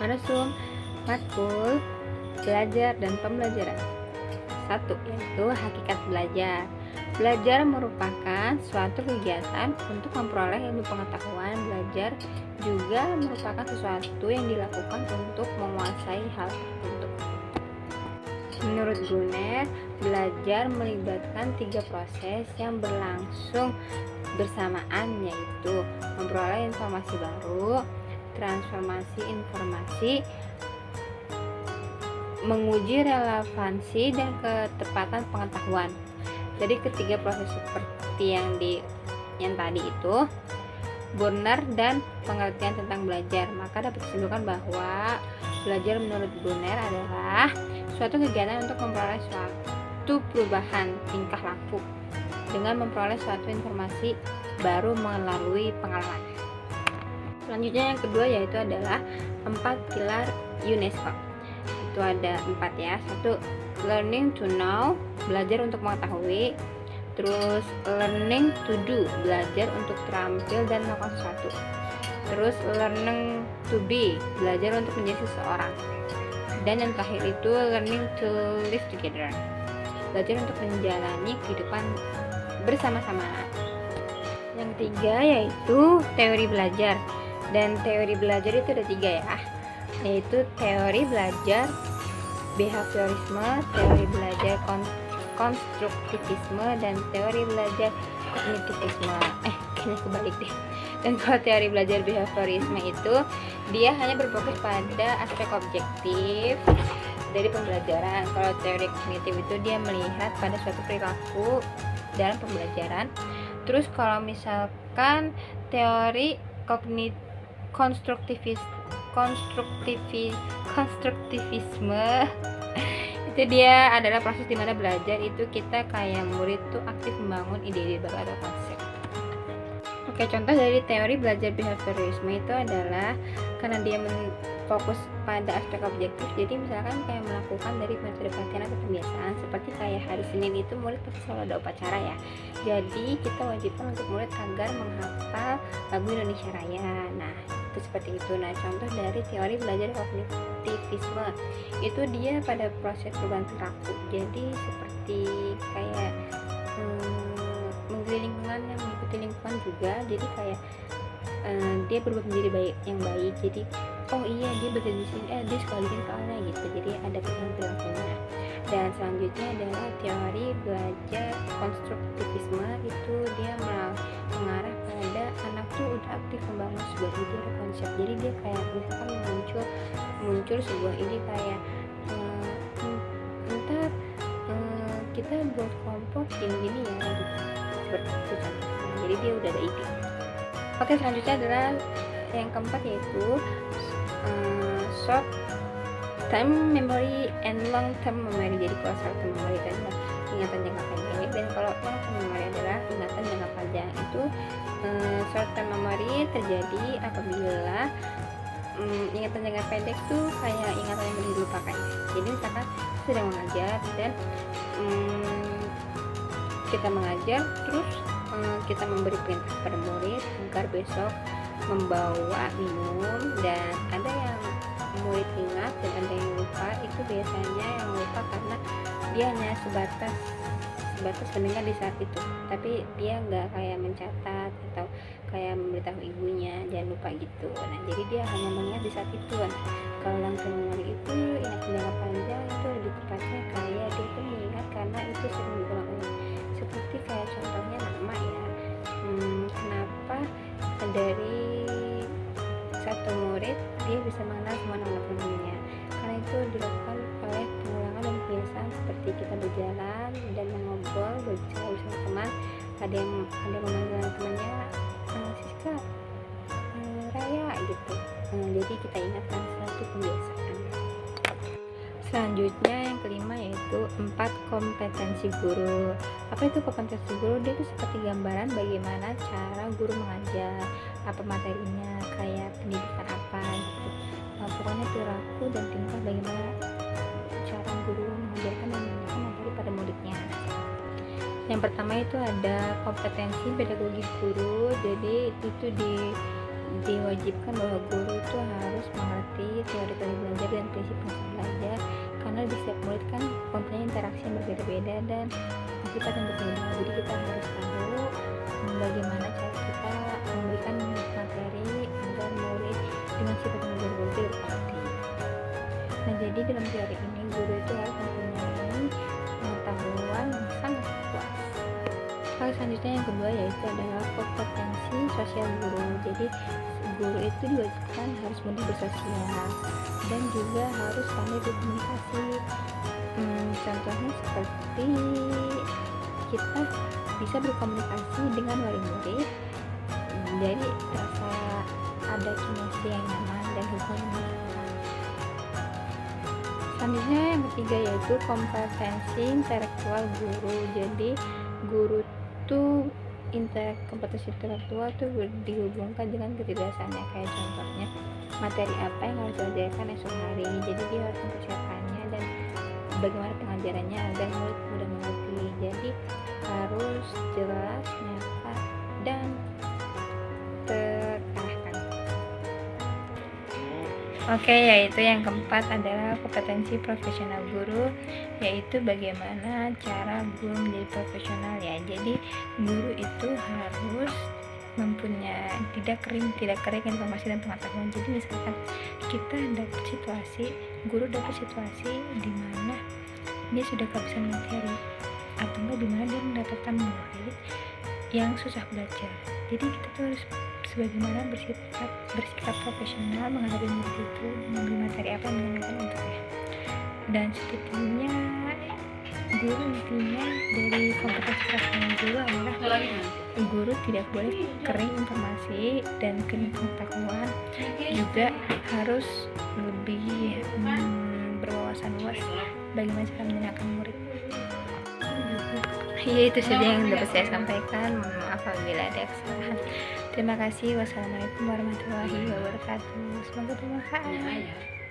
Merasum matkul, belajar dan pembelajaran. 1. Yaitu hakikat belajar. Belajar merupakan suatu kegiatan untuk memperoleh ilmu pengetahuan. Belajar juga merupakan sesuatu yang dilakukan untuk menguasai hal tertentu. Menurut Brunner, belajar melibatkan 3 proses yang berlangsung bersamaan, yaitu memperoleh informasi baru, transformasi informasi, menguji relevansi dan ketepatan pengetahuan. Jadi ketiga proses seperti yang tadi itu, Brunner dan pengertian tentang belajar, maka dapat disimpulkan bahwa belajar menurut Brunner adalah suatu kegiatan untuk memperoleh suatu perubahan tingkah laku dengan memperoleh suatu informasi baru melalui pengalaman. Selanjutnya yang kedua yaitu adalah 4 pilar UNESCO. Itu ada 4 ya. 1. Learning to know, belajar untuk mengetahui. Terus learning to do, belajar untuk terampil dan melakukan sesuatu. Terus learning to be, belajar untuk menjadi seseorang. Dan yang terakhir itu learning to live together, belajar untuk menjalani kehidupan bersama-sama. Yang ketiga yaitu teori belajar. Dan teori belajar itu ada 3 ya, yaitu teori belajar behaviorisme, teori belajar konstruktivisme, dan teori belajar kognitivisme. Kayaknya kebalik deh. Dan kalau teori belajar behaviorisme itu dia hanya berfokus pada aspek objektif dari pembelajaran. Kalau teori kognitif itu dia melihat pada suatu perilaku dalam pembelajaran. Terus kalau misalkan teori konstruktivisme itu dia adalah proses dimana belajar itu kita kayak murid tuh aktif membangun ide-ide baru atau konsep. Oke, contoh dari teori belajar behaviorisme itu adalah karena dia fokus pada aspek objektif. Jadi misalkan kayak melakukan dari metode pelatihan atau pembiasaan, seperti kayak hari Senin itu murid pasti selalu ada upacara ya. Jadi kita wajibkan untuk murid agar menghafal lagu Indonesia Raya. Nah, itu seperti itu. Nah, contoh dari teori belajar kognitivisme itu dia pada proses perubahan perilaku. Jadi seperti kayak mengikuti lingkungan, yang mengikuti lingkungan juga. Jadi kayak dia berubah menjadi yang baik. Jadi oh iya dia belajar di sini, dia suka di sini soalnya gitu. Jadi ada perubahan perilakunya. Dan selanjutnya adalah teori belajar konstruktivisme, itu dia mengarah pada anak tuh udah aktif membangun sebuah ide atau konsep. Jadi dia kayak misalkan muncul sebuah ide kayak ntar kita buat kelompok gini ya gitu. Seperti itu contohnya. Jadi dia udah ada ide. Oke, selanjutnya adalah yang keempat yaitu short term memory and long term memory. Jadi kalau short term memory itu adalah ingatan jangka pendek, dan kalau long term memory adalah ingatan jangka panjang. Itu short term memory terjadi apabila ingatan jangka pendek tuh kayak ingatan yang mudah dilupakan. Jadi misalkan sedang mengajar dan kita mengajar terus kita memberi perintah pada murid agar besok membawa minum, dan ada yang murid ingat dan ada yang lupa. Itu biasanya yang lupa karena dia hanya sebatas mendengar di saat itu, tapi dia nggak kayak mencatat atau kayak memberitahu ibunya jangan lupa gitu. Nah, jadi dia hanya mengingat di saat itu kan. Kalau long-term memory itu ingat jangka panjang, itu lebih tepatnya kayak dia tuh mengingat karena itu sering diulang-ulang. Seperti kayak contohnya nama ya, kenapa dari satu murid dia bisa mengenal semua nama penghuninya, karena itu dilakukan oleh pengulangan dan kebiasaan. Seperti kita berjalan dan mengobrol, berbicara bersama teman, ada yang memanggil temannya Siska, Raya gitu. Jadi kita ingatkan satu kebiasaan. Selanjutnya yang kelima yaitu 4 kompetensi guru. Apa itu kompetensi guru? Dia itu seperti gambaran bagaimana cara guru mengajar, apa materinya, kayak pendidikan apa gitu. Pokoknya perilaku dan tingkah bagaimana cara guru mengajarkan dan mengajarkan materi pada muridnya. Yang pertama itu ada kompetensi pedagogi guru. Jadi itu diwajibkan bahwa guru itu harus mengerti teori belajar dan prinsip-prinsip belajar, karena di setiap murid kan mempunyai interaksi yang berbeda-beda dan sifat yang berbeda. Jadi kita harus tahu bagaimana cara kita memberikan materi agar murid dengan sifat yang berbeda itu berarti. Nah, jadi dalam teori ini guru itu harus mempunyai pengetahuan yang sangat luas. Hal selanjutnya yang kedua yaitu adalah kompetensi sosial guru. Jadi guru itu diwajibkan harus mudah bersosial dan juga harus pandai berkomunikasi. Contohnya seperti kita bisa berkomunikasi dengan wali murid, jadi rasa ada kimia yang nyaman dan hubungan. Selanjutnya yang ketiga yaitu kompetensi intelektual guru. Jadi guru tuh kompetensi intelektual tuh dihubungkan dengan kecerdasannya. Kayak contohnya materi apa yang harus diajarkan esok hari, jadi dia harus mempersiapkannya dan bagaimana pengajarannya agar murid mudah mengerti. Jadi harus jelas, nyata, dan terarahkan. Oke, yaitu yang keempat adalah kompetensi profesional guru, yaitu bagaimana cara guru menjadi profesional ya. Jadi guru itu harus mempunyai tidak kering informasi dan pengetahuan. Jadi misalkan kita dapat situasi, guru dapat situasi di mana dia sudah kehabisan materi atau enggak di mana dia mendapatkan murid yang susah belajar. Jadi kita tuh harus sebagaimana bersikap profesional menghadapi murid itu, mengambil materi apa yang diinginkan untuknya. Dan sepertinya guru intinya dari kompetensi profesional guru adalah guru tidak boleh kering informasi dan kering pengetahuan, juga harus lebih berwawasan luas bagaimana cara menyenangkan murid. Ya, itu saja yang dapat saya sampaikan. Maaf apabila ada kesalahan. Terima kasih. Wassalamualaikum warahmatullahi wabarakatuh. Semoga bermanfaat.